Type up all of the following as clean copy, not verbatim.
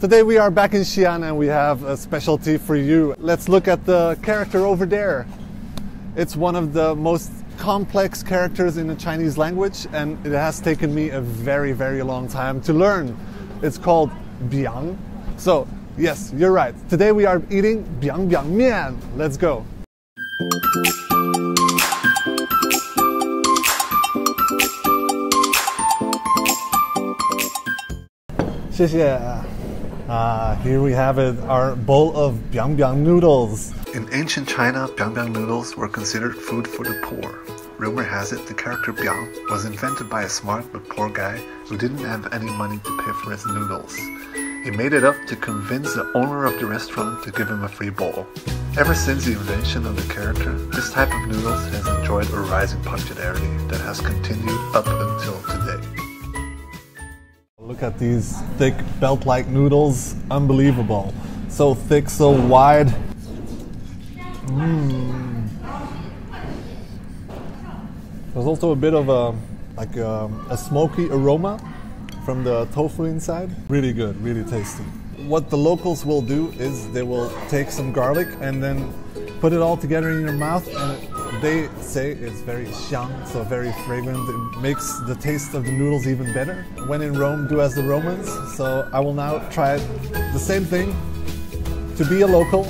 Today we are back in Xi'an and we have a specialty for you. Let's look at the character over there. It's one of the most complex characters in the Chinese language and it has taken me a very, very long time to learn. It's called Biang. So, yes, you're right. Today we are eating Biang mian. Let's go. 谢谢. Here we have it, our bowl of Biang noodles. In ancient China, Biang noodles were considered food for the poor. Rumor has it the character Biang was invented by a smart but poor guy who didn't have any money to pay for his noodles. He made it up to convince the owner of the restaurant to give him a free bowl. Ever since the invention of the character, this type of noodles has enjoyed a rising popularity that has continued up until today. Look at these thick belt-like noodles, unbelievable. So thick, so wide. There's also a bit of a smoky aroma from the tofu inside. Really good, really tasty. What the locals will do is they will take some garlic and then put it all together in your mouth, and they say it's very xiang, so very fragrant. It makes the taste of the noodles even better. When in Rome, do as the Romans. So I will now try the same thing to be a local.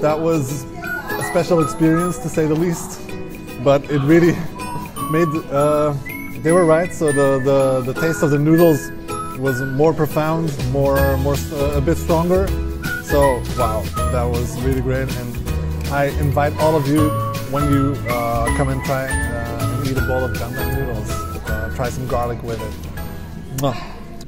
That was a special experience to say the least, but it really made, they were right, so the taste of the noodles was more profound, a bit stronger. So wow, that was really great, and I invite all of you, when you come and try and eat a bowl of Biang noodles, try some garlic with it. Mwah.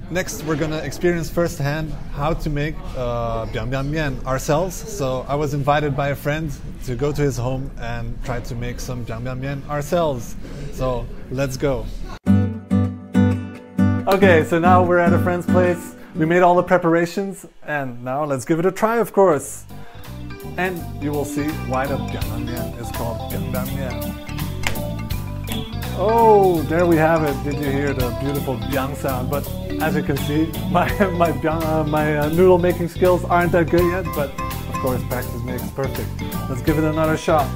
Next, we're gonna experience firsthand how to make Biang mian ourselves. So I was invited by a friend to go to his home and try to make some Biang mian ourselves. So let's go. Okay, so now we're at a friend's place. We made all the preparations and now let's give it a try, of course. And you will see why the Biang mian is called Biang mian. Oh, there we have it. Did you hear the beautiful Biang sound? But as you can see, my noodle making skills aren't that good yet, but of course practice makes perfect. Let's give it another shot.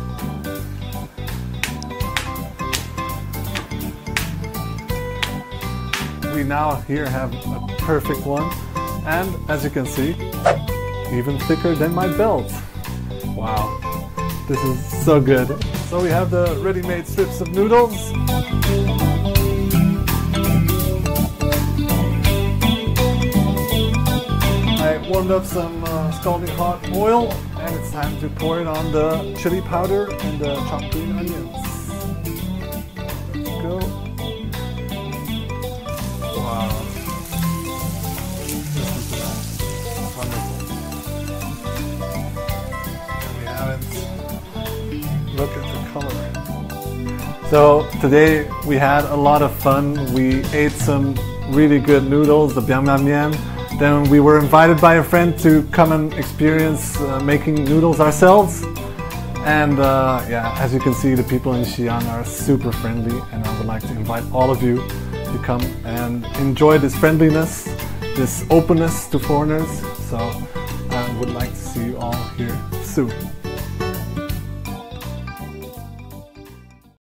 We now here have a perfect one, and as you can see, even thicker than my belt. Wow, this is so good. So we have the ready-made strips of noodles. I warmed up some scalding hot oil, and it's time to pour it on the chili powder and the chopped green onions. Let's go. Wow. This is wonderful. And we have it. Look at the color. So today we had a lot of fun. We ate some really good noodles, the Biang mian. Then we were invited by a friend to come and experience making noodles ourselves. And yeah, as you can see, the people in Xi'an are super friendly, and I would like to invite all of you to come and enjoy this friendliness, this openness to foreigners. So I would like to see you all here soon.